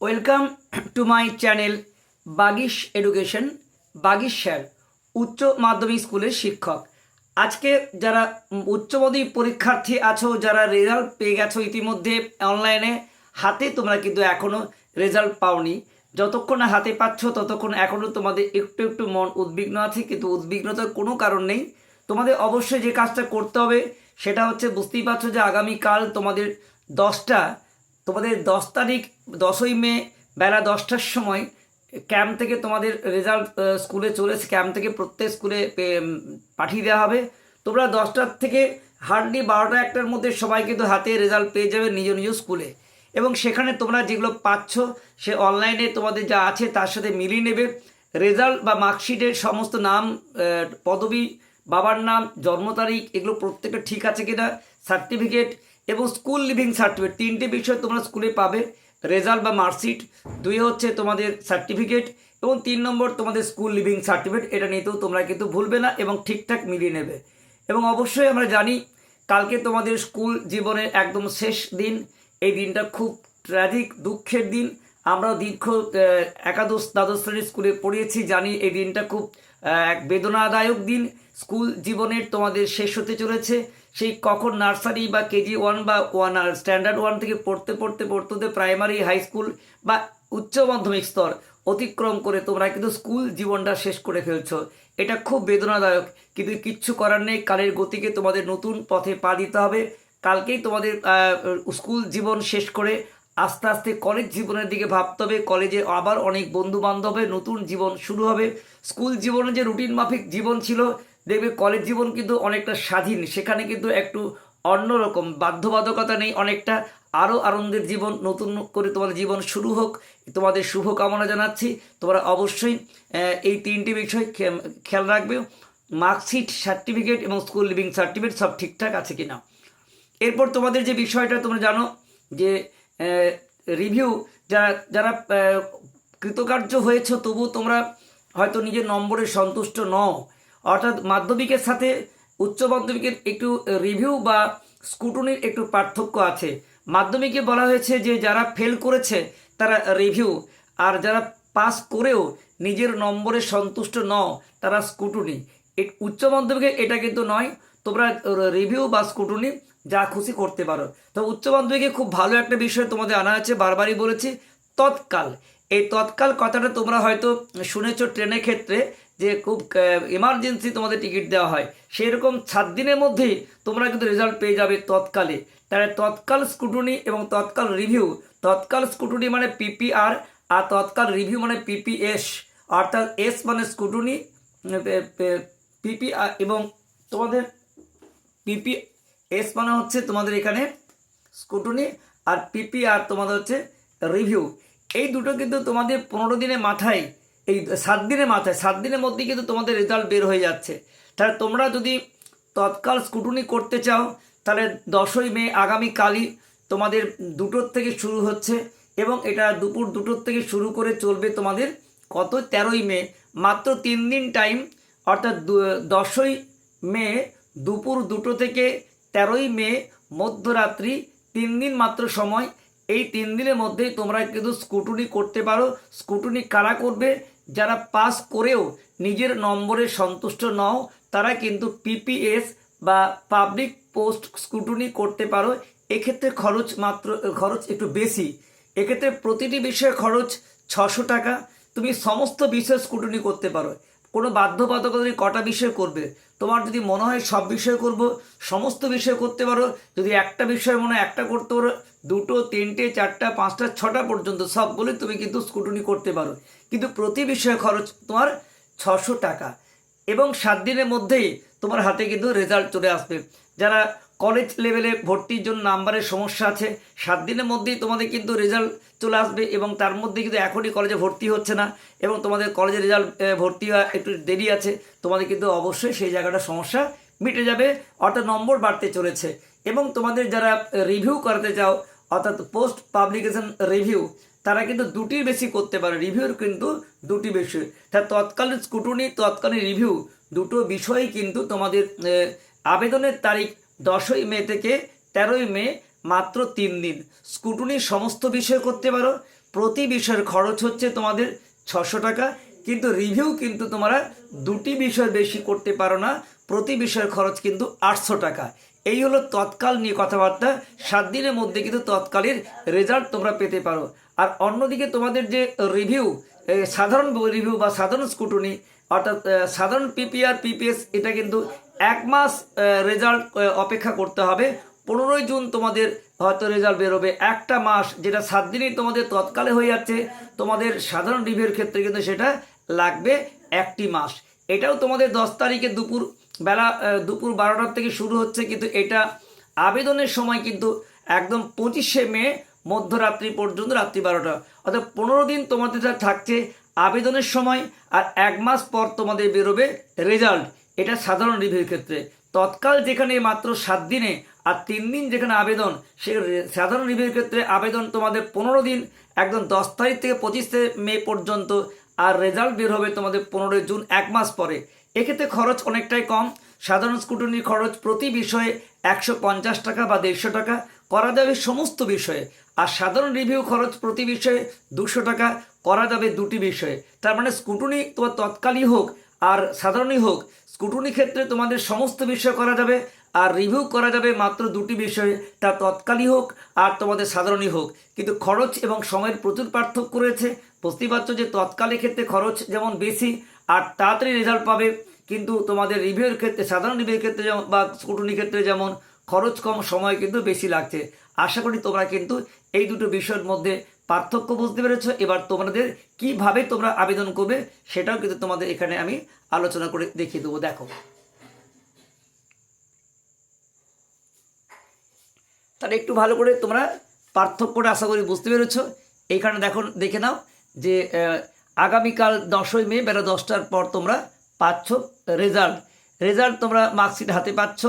Welcome to my channel Bagish education. Bagish sir উচ্চ মাধ্যমিক স্কুলের শিক্ষক। আজকে যারা উচ্চ মাধ্যমিক পরীক্ষার্থী আছো, যারা রেজাল্ট পেয়ে গেছো ইতিমধ্যে অনলাইনে, হাতে তোমরা কিন্তু এখনও রেজাল্ট পাওনি। যতক্ষণ না হাতে পাচ্ছ ততক্ষণ এখনও তোমাদের একটু একটু মন উদ্বিগ্ন আছে, কিন্তু উদ্বিগ্নতার কোনো কারণ নেই। তোমাদের অবশ্যই যে কাজটা করতে হবে সেটা হচ্ছে, বুঝতেই পারছো যে আগামীকাল তোমাদের 10 তারিখ 10ই মে বেলা 10টার সময় ক্যাম্প থেকে তোমাদের রেজাল্ট স্কুলে চলেছে। ক্যাম্প থেকে প্রত্যেক স্কুলে পাঠিয়ে দেওয়া হবে। তোমরা 10টার থেকে হার্ডলি 12টা 1টার মধ্যে সবাই কিন্তু হাতে রেজাল্ট পেয়ে যাবে নিজ নিজ স্কুলে, এবং সেখানে তোমরা যেগুলো পাচ্ছ সে অনলাইনে তোমাদের যা আছে তার সাথে মিলিয়ে নেবে। রেজাল্ট বা মার্কশিটের সমস্ত নাম, পদবি, বাবার নাম, জন্ম তারিখ, এগুলো প্রত্যেকটা ঠিক আছে কিনা, সার্টিফিকেট এবং স্কুল লিভিং সার্টিফিকেট, 3টে বিষয় তোমরা স্কুলে পাবে। রেজাল্ট বা মার্কশিট, 2 হচ্ছে তোমাদের সার্টিফিকেট, এবং 3 নম্বর তোমাদের স্কুল লিভিং সার্টিফিকেট। এটা নিতেও তোমরা কিন্তু ভুলবে না এবং ঠিকঠাক মিলিয়ে নেবে। এবং অবশ্যই আমরা জানি কালকে তোমাদের স্কুল জীবনের একদম শেষ দিন। এই দিনটা খুব ট্র্যাজিক, দুঃখের দিন। আমরাও দীর্ঘ একাদশ দ্বাদশ শ্রেণীর স্কুলে পড়িয়েছি, জানি এই দিনটা খুব এক বেদনাদায়ক দিন। স্কুল জীবনের তোমাদের শেষ হতে চলেছে। সেই কখন নার্সারি বা কেজি 1 বা স্ট্যান্ডার্ড 1 থেকে পড়তে পড়তে পড়তে প্রাইমারি, হাই স্কুল বা উচ্চ মাধ্যমিক স্তর অতিক্রম করে তোমরা কিন্তু স্কুল জীবনটা শেষ করে ফেলছো। এটা খুব বেদনাদায়ক, কিন্তু কিচ্ছু করার নেই। কালের গতিকে তোমাদের নতুন পথে পা দিতে হবে। কালকেই তোমাদের স্কুল জীবন শেষ করে আস্তে আস্তে কলেজ জীবনের দিকে ভাবতে হবে। কলেজে আবার অনেক বন্ধু বান্ধবের নতুন জীবন শুরু হবে। স্কুল জীবনে যে রুটিন মাফিক জীবন ছিল, দেখবে কলেজ জীবন কিন্তু অনেকটা স্বাধীন। সেখানে কিন্তু একটু অন্যরকম, বাধ্যবাধকতা নেই, অনেকটা আরও আনন্দের জীবন। নতুন করে তোমাদের জীবন শুরু হোক, তোমাদের শুভকামনা জানাচ্ছি। তোমরা অবশ্যই এই 3টে বিষয় খেয়াল রাখবে, মার্কশিট, সার্টিফিকেট এবং স্কুল লিভিং সার্টিফিকেট সব ঠিকঠাক আছে কিনা। এরপর তোমাদের যে বিষয়টা তোমরা জানো যে রিভিউ, যারা যারা কৃতকার্য হয়েছ তবু তোমরা হয়তো নিজের নম্বরে সন্তুষ্ট নও, অর্থাৎ মাধ্যমিকের সাথে উচ্চ মাধ্যমিকের একটু রিভিউ বা স্কুটনির একটু পার্থক্য আছে। মাধ্যমিকে বলা হয়েছে যে যারা ফেল করেছে তারা রিভিউ, আর যারা পাস করেও নিজের নম্বরে সন্তুষ্ট নও তারা স্কুটনি। উচ্চ মাধ্যমিকে এটা কিন্তু নয়, তোমরা রিভিউ বা স্কুটনি যা খুশি করতে পারো। তো উচ্চ মাধ্যমিকে খুব ভালো একটা বিষয় তোমাদের আনা আছে, বারবারই বলেছি, তৎকাল। এই তৎকাল কথাটা তোমরা হয়তো শুনেছো ট্রেনের ক্ষেত্রে, যে খুব এমার্জেন্সি তোমাদের টিকিট দেওয়া হয়, সেই রকম 7 দিনের মধ্যেই তোমরা কিন্তু রেজাল্ট পেয়ে যাবে তৎকালে। তাহলে তৎকাল স্কুটনি এবং তৎকাল রিভিউ, তৎকাল স্কুটনি মানে পিপিআর, আর তৎকাল রিভিউ মানে পিপিএস, অর্থাৎ এস মানে স্কুটনি, পিপিআর, এবং তোমাদের পিপিএস মানে হচ্ছে তোমাদের এখানে স্কুটনি, আর পিপিআর তোমাদের হচ্ছে রিভিউ। এই দুটো কিন্তু তোমাদের 15 দিনের মাথায়, এই 7 দিনের মাথায়, 7 দিনের মধ্যেই কিন্তু তোমাদের রেজাল্ট বের হয়ে যাচ্ছে। তাহলে তোমরা যদি তৎকাল স্কুটনি করতে চাও তাহলে 10ই মে আগামীকালই তোমাদের 2টোর থেকে শুরু হচ্ছে, এবং এটা দুপুর 2টোর থেকে শুরু করে চলবে তোমাদের কত 13ই মে, মাত্র 3 দিন টাইম। অর্থাৎ 10ই মে দুপুর 2টো থেকে 13ই মে মধ্যরাত্রি, 3 দিন মাত্র সময়। এই 3 দিনের মধ্যেই তোমরা কিন্তু স্কুটনি করতে পারো। স্কুটনি কারা করবে? যারা পাস করেও নিজের নম্বরে সন্তুষ্ট নও তারা কিন্তু পিপিএস বা পাবলিক পোস্ট স্কুটনি করতে পারো। এক্ষেত্রে খরচ একটু বেশি। এক্ষেত্রে প্রতিটি বিষয়ে খরচ 600 টাকা। তুমি সমস্ত বিষয় স্কুটনি করতে পারো, কোনো বাধ্যবাধকতা নেই কটা বিষয় করবে। তোমার যদি মনে হয় সব বিষয় করব, সমস্ত বিষয় করতে পারো। যদি একটা বিষয় মনে হয় একটা করতে পারো, 2টো, 3টে, 4টা, 5টা, 6টা পর্যন্ত সবগুলো তুমি কিন্তু স্কুটনি করতে পারো। কিন্তু প্রতি বিষয়ে খরচ তোমার 600 টাকা, এবং 7 দিনের মধ্যেই তোমার হাতে কিন্তু রেজাল্ট চলে আসবে। যারা কলেজ লেভেলে ভর্তির জন্য নাম্বারের সমস্যা আছে, 7 দিনের মধ্যেই তোমাদের কিন্তু রেজাল্ট চলে আসবে, এবং তার মধ্যে কিন্তু এখনই কলেজে ভর্তি হচ্ছে না, এবং তোমাদের কলেজে রেজাল্ট ভর্তি হওয়া একটু দেরি আছে, তোমাদের কিন্তু অবশ্যই সেই জায়গাটা সমস্যা মিটে যাবে, অর্থাৎ নম্বর বাড়তে চলেছে। এবং তোমাদের যারা রিভিউ করাতে চাও, অর্থাৎ পোস্ট পাবলিকেশন রিভিউ, তারা কিন্তু 2টির বেশি করতে পারে। রিভিউর কিন্তু 2টি বিষয়, তার তৎকালীন স্কুটনি, তৎকালীন রিভিউ, 2টো বিষয়ই কিন্তু তোমাদের আবেদনের তারিখ 10ই মে থেকে 13ই মে, মাত্র 3 দিন। স্কুটনির সমস্ত বিষয় করতে পারো, প্রতি বিষয়ের খরচ হচ্ছে তোমাদের 600 টাকা, কিন্তু রিভিউ কিন্তু তোমরা দুটি বিষয় বেশি করতে পারো না, প্রতি বিষয়ের খরচ কিন্তু 800 টাকা। এই হলো তৎকাল নিয়ে কথাবার্তা। 7 দিনের মধ্যে কিন্তু তৎকালের রেজাল্ট তোমরা পেতে পারো। আর অন্যদিকে তোমাদের যে রিভিউ, সাধারণ রিভিউ বা সাধারণ স্কুটনি, অর্থাৎ সাধারণ পিপিআর পিপিএস, এটা কিন্তু 1 মাস রেজাল্ট অপেক্ষা করতে হবে। 15ই জুন তোমাদের হয়তো রেজাল্ট বেরোবে। একটা মাস, যেটা 7 দিনেই তোমাদের তৎকালে হয়ে যাচ্ছে, তোমাদের সাধারণ রিভিউর ক্ষেত্রে কিন্তু সেটা লাগবে 1টি মাস। এটাও তোমাদের 10 তারিখে দুপুর 12টার থেকে শুরু হচ্ছে, কিন্তু এটা আবেদনের সময় কিন্তু একদম 25শে মে মধ্যরাত্রি পর্যন্ত, রাত্রি 12টা, অর্থাৎ 15 দিন তোমাদের থাকছে আবেদনের সময়, আর 1 মাস পর তোমাদের বেরোবে রেজাল্ট। এটা সাধারণ রিভিউর ক্ষেত্রে। তৎকাল যেখানে মাত্র 7 দিনে আর 3 দিন যেখানে আবেদন, সে সাধারণ রিভিউর ক্ষেত্রে আবেদন তোমাদের 15 দিন, একদম 10 তারিখ থেকে 25শে মে পর্যন্ত, আর রেজাল্ট বের হবে তোমাদের 15ই জুন, 1 মাস পরে। এক্ষেত্রে খরচ অনেকটাই কম। সাধারণ স্কুটনির খরচ প্রতি বিষয়ে 150 টাকা বা 150 টাকা করা যাবে সমস্ত বিষয়ে, আর সাধারণ রিভিউ খরচ প্রতি বিষয়ে 200 টাকা করা যাবে দুটি বিষয়ে। তার মানে স্কুটনি তোমার তৎকালই হোক আর সাধারণই হোক, স্কুটনি ক্ষেত্রে তোমাদের সমস্ত বিষয় করা যাবে, আর রিভিউ করা যাবে মাত্র দুটি বিষয়ে, তা তৎকালই হোক আর তোমাদের সাধারণই হোক। কিন্তু খরচ এবং সময়ের প্রচুর পার্থক্য রয়েছে। বুঝতেই পারছো যে তৎকালের ক্ষেত্রে খরচ যেমন বেশি আর তাড়াতাড়ি রেজাল্ট পাবে, কিন্তু তোমাদের রিভিউর ক্ষেত্রে, সাধারণ রিভিউর ক্ষেত্রে যেমন বা স্কুটনির ক্ষেত্রে যেমন খরচ কম, সময় কিন্তু বেশি লাগছে। আশা করি তোমরা কিন্তু এই দুটো বিষয়ের মধ্যে পার্থক্য বুঝতে পেরেছো। এবার তোমাদের কিভাবে তোমরা আবেদন করবে সেটাও কিন্তু তোমাদের এখানে আমি আলোচনা করে দেখিয়ে দেবো। দেখো, তাহলে একটু ভালো করে তোমরা পার্থক্যটা আশা করি বুঝতে পেরেছো। এইখানে দেখে নাও যে আগামীকাল 10ই মে বেলা 10টার পর তোমরা পাচ্ছ রেজাল্ট তোমরা মার্কশিট হাতে পাচ্ছ,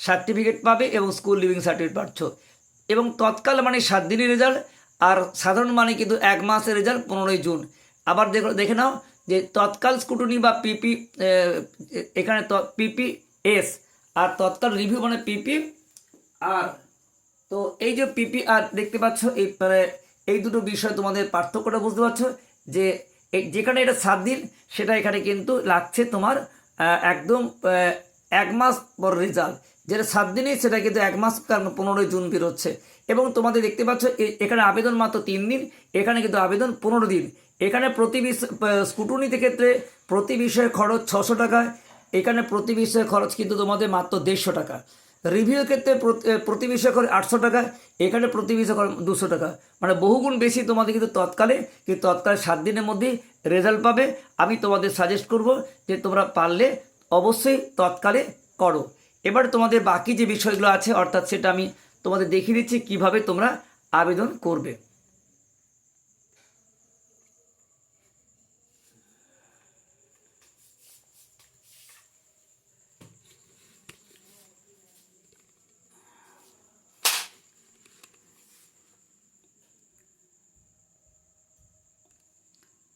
সার্টিফিকেট পাবে এবং স্কুল লিভিং সার্টিফিকেট পাচ্ছ। এবং তৎকাল মানে 7 দিনের রেজাল্ট, আর সাধারণ মানে কিন্তু 1 মাসের রেজাল্ট 15ই জুন। আবার দেখে নাও যে তৎকাল স্কুটনি বা পিপি, এখানে পিপিএস, আর তৎকাল রিভিউ মানে পিপি আর। তো এই যে পিপি আর দেখতে পাচ্ছ, এই দুটো বিষয় তোমাদের পার্থক্যটা বুঝতে পারছো যে যেখানে এটা 7 দিন, সেটা এখানে কিন্তু লাগছে তোমার একদম 1 মাস পর রেজাল্ট। যেটা 7 দিনই সেটা কিন্তু 1 মাস, কারণ 15ই জুন বেরোচ্ছে। এবং তোমাদের দেখতে পাচ্ছ এখানে আবেদন মাত্র 3 দিন, এখানে কিন্তু আবেদন 15 দিন। এখানে প্রতি স্কুটনিতে ক্ষেত্রে প্রতি বিষয়ে খরচ 600 টাকা, এখানে প্রতি বিষয়ে খরচ কিন্তু তোমাদের মাত্র 150 টাকা। রিভিউর ক্ষেত্রে প্রতি বিষয় খরচ 800 টাকা, এখানে প্রতি বিষয় খরচ 200 টাকা, মানে বহুগুণ বেশি তোমাদের কিন্তু তৎকালে। 7 দিনের মধ্যেই রেজাল্ট পাবে। আমি তোমাদের সাজেস্ট করব যে তোমরা পারলে অবশ্যই তৎকালে করো। এবার তোমাদের বাকি যে বিষয়গুলো আছে, অর্থাৎ সেটা আমি তোমাদের দেখিয়ে দিচ্ছি কিভাবে তোমরা আবেদন করবে।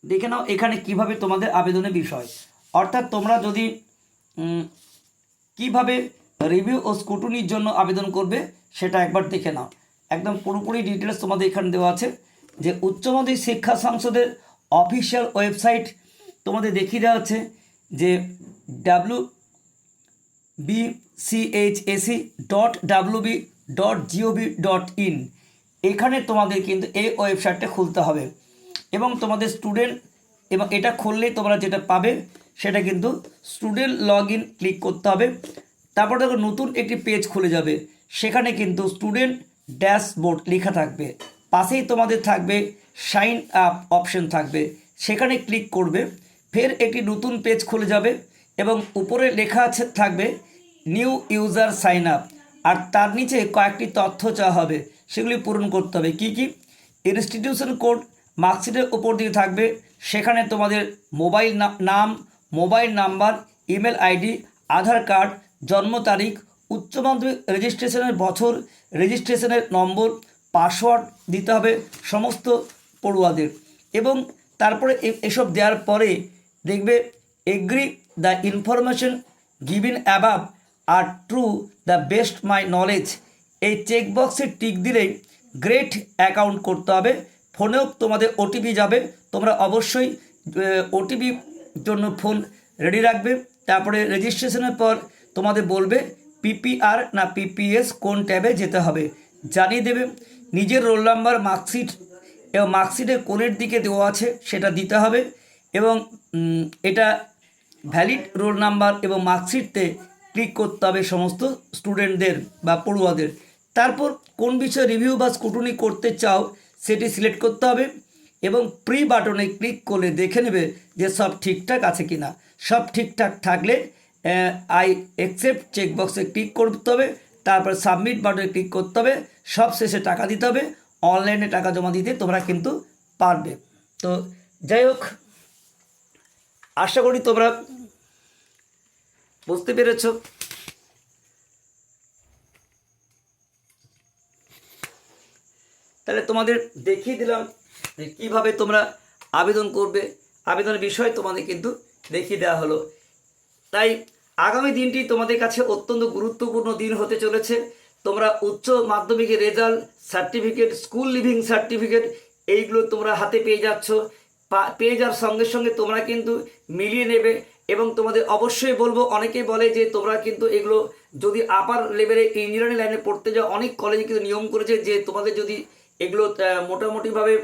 দেখে নাও এখানে কিভাবে তোমাদের আবেদনের বিষয়, অর্থাৎ তোমরা যদি কিভাবে রিভিউ ও স্কুটনির জন্য আবেদন করবে সেটা একবার দেখে নাও। একদম পুরোপুরি ডিটেলস তোমাদের এখানে দেওয়া আছে। যে উচ্চ মাধ্যমিক শিক্ষা সংসদের অফিসিয়াল ওয়েবসাইট তোমাদের দেখিয়ে দেওয়া আছে, যে wbchsc.wb.gov.in, এখানে তোমাদের কিন্তু এই ওয়েবসাইটটা খুলতে হবে। এবং তোমাদের স্টুডেন্ট, এবং এটা খুললেই তোমরা যেটা পাবে সেটা কিন্তু স্টুডেন্ট লগ ইন ক্লিক করতে হবে। তারপর দেখো নতুন একটি পেজ খুলে যাবে, সেখানে কিন্তু স্টুডেন্ট ড্যাশবোর্ড লেখা থাকবে, পাশেই তোমাদের থাকবে সাইন আপ অপশন থাকবে, সেখানে ক্লিক করবে। ফের একটি নতুন পেজ খুলে যাবে এবং উপরে লেখা থাকবে নিউ ইউজার সাইন আপ, আর তার নিচে কয়েকটি তথ্য চাওয়া হবে, সেগুলি পূরণ করতে হবে। কি কি? ইনস্টিটিউশন কোড মার্কশিটের উপর দিকে থাকবে, সেখানে তোমাদের মোবাইল নাম, মোবাইল নাম্বার, ইমেল আইডি, আধার কার্ড, জন্ম তারিখ, উচ্চ মাধ্যমিক রেজিস্ট্রেশনের বছর, রেজিস্ট্রেশনের নম্বর, পাসওয়ার্ড দিতে হবে সমস্ত পড়ুয়াদের। এবং তারপরে এসব দেওয়ার পরে দেখবে agree the information given above are true the best my knowledge, এই চেকবক্সে টিক দিলেই গ্রেট অ্যাকাউন্ট করতে হবে। ফোনেও তোমাদের ওটিপি যাবে, তোমরা অবশ্যই ওটিপির জন্য ফোন রেডি রাখবে। তারপরে রেজিস্ট্রেশনের পর তোমাদের বলবে পিপিআর না পিপিএস কোন ট্যাবে যেতে হবে জানিয়ে দেবে। নিজের রোল নাম্বার, মার্কশিট এবং মার্কশিটের কোণের দিকে দেওয়া আছে সেটা দিতে হবে, এবং এটা ভ্যালিড রোল নাম্বার এবং মার্কশিটতে ক্লিক করতে হবে সমস্ত স্টুডেন্টদের বা পড়ুয়াদের। তারপর কোন বিষয়ে রিভিউ বা স্কুটনি করতে চাও সেটি সিলেক্ট করতে হবে, এবং প্রি বাটনে ক্লিক করলে দেখে নেবে যে সব ঠিকঠাক আছে কি না। সব ঠিকঠাক থাকলে আই অ্যাকসেপ্ট চেকবক্সে ক্লিক করতে হবে, তারপর সাবমিট বাটনে ক্লিক করতে হবে, সব শেষে টাকা দিতে হবে। অনলাইনে টাকা জমা দিতে তোমরা কিন্তু পারবে। তো যাই হোক, আশা করি তোমরা বুঝতে পেরেছ। তাহলে তোমাদের দেখিয়ে দিলাম যে কীভাবে তোমরা আবেদন করবে, আবেদনের বিষয় তোমাদের কিন্তু দেখিয়ে দেওয়া হলো। তাই আগামী দিনটি তোমাদের কাছে অত্যন্ত গুরুত্বপূর্ণ দিন হতে চলেছে। তোমরা উচ্চ মাধ্যমিকের result, certificate, school living certificate এইগুলো তোমরা হাতে পেয়ে যাচ্ছ। পেয়ে যাওয়ার সঙ্গে সঙ্গে তোমরা কিন্তু মিলিয়ে নেবে, এবং তোমাদের অবশ্যই বলবো, অনেকেই বলে যে তোমরা কিন্তু এগুলো যদি আপার লেভেলে ইঞ্জিনিয়ারিং লাইনে পড়তে যাও, অনেক কলেজে কিন্তু নিয়ম করেছে যে তোমাদের যদি এগুলো মোটামুটিভাবে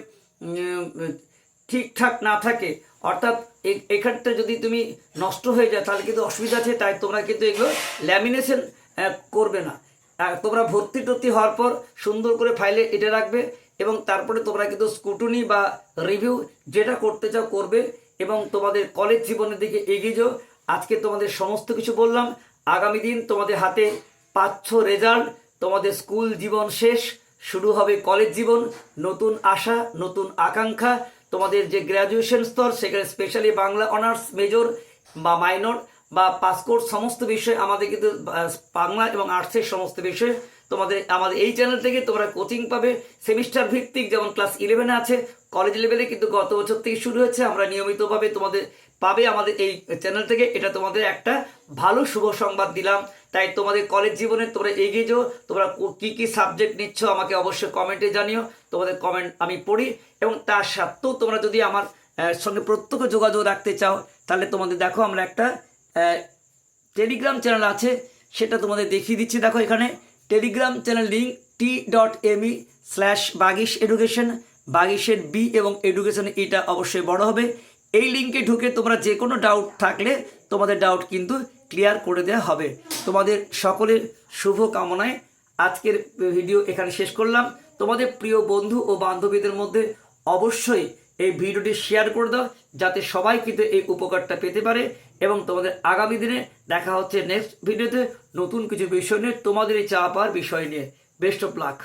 ঠিকঠাক না থাকে, অর্থাৎ এখানটা যদি তুমি নষ্ট হয়ে যায় তাহলে কিন্তু অসুবিধা আছে। তাই তোমরা কিন্তু এগুলো ল্যামিনেশন করবে না। তোমরা ভর্তি হওয়ার পর সুন্দর করে ফাইলে এটা রাখবে, এবং তারপরে তোমরা কিন্তু স্কুটনি বা রিভিউ যেটা করতে চাও করবে, এবং তোমাদের কলেজ জীবনের দিকে এগিয়ে যাও। আজকে তোমাদের সমস্ত কিছু বললাম। আগামী দিন তোমাদের হাতে পাচ্ছ রেজাল্ট, তোমাদের স্কুল জীবন শেষ, শুরু হবে কলেজ জীবন, নতুন আশা, নতুন আকাঙ্ক্ষা। তোমাদের যে গ্র্যাজুয়েশন স্তর, সেখানে স্পেশালি বাংলা অনার্স, মেজর বা মাইনর বা পাস কোর্স সমস্ত বিষয় আমাদের কিন্তু বাংলা এবং আর্টসের সমস্ত বিষয় তোমাদের আমাদের এই চ্যানেল থেকে তোমরা কোচিং পাবে। সেমিস্টার ভিত্তিক, যেমন ক্লাস 11-এ আছে, কলেজ লেভেলে কিন্তু গত বছর থেকে শুরু হয়েছে। আমরা নিয়মিতভাবে তোমাদের পাবে আমাদের এই চ্যানেল থেকে। এটা তোমাদের একটা ভালো শুভ সংবাদ দিলাম। তাই তোমাদের কলেজ জীবনে তোমরা এগিয়ে যাও। তোমরা কী কী সাবজেক্ট নিচ্ছ আমাকে অবশ্যই কমেন্টে জানিও, তোমাদের কমেন্ট আমি পড়ি। এবং তার সত্ত্বেও তোমরা যদি আমার সঙ্গে প্রত্যক্ষ যোগাযোগ রাখতে চাও, তাহলে তোমাদের দেখো আমরা একটা টেলিগ্রাম চ্যানেল আছে, সেটা তোমাদের দেখিয়ে দিচ্ছি। দেখো এখানে টেলিগ্রাম চ্যানেল লিঙ্ক t.me/বাগিশ এডুকেশন, বাগিশের বি এবং এডুকেশন এটা অবশ্যই বড় হবে। এই লিঙ্কে ঢুকে তোমরা যে কোনো ডাউট থাকলে তোমাদের ডাউট কিন্তু ক্লিয়ার করে দেওয়া হবে। তোমাদের সকলের শুভ কামনায় আজকের ভিডিও এখানে শেষ করলাম। তোমাদের প্রিয় বন্ধু ও বান্ধবীদের মধ্যে অবশ্যই এই ভিডিওটি শেয়ার করে দাও, যাতে সবাই কিন্তু এই উপকারটা পেতে পারে। এবং তোমাদের আগামী দিনে দেখা হচ্ছে নেক্সট ভিডিওতে নতুন কিছু বিষয় নিয়ে, তোমাদের এই চাওয়া পাওয়ার বিষয় নিয়ে। Best of luck.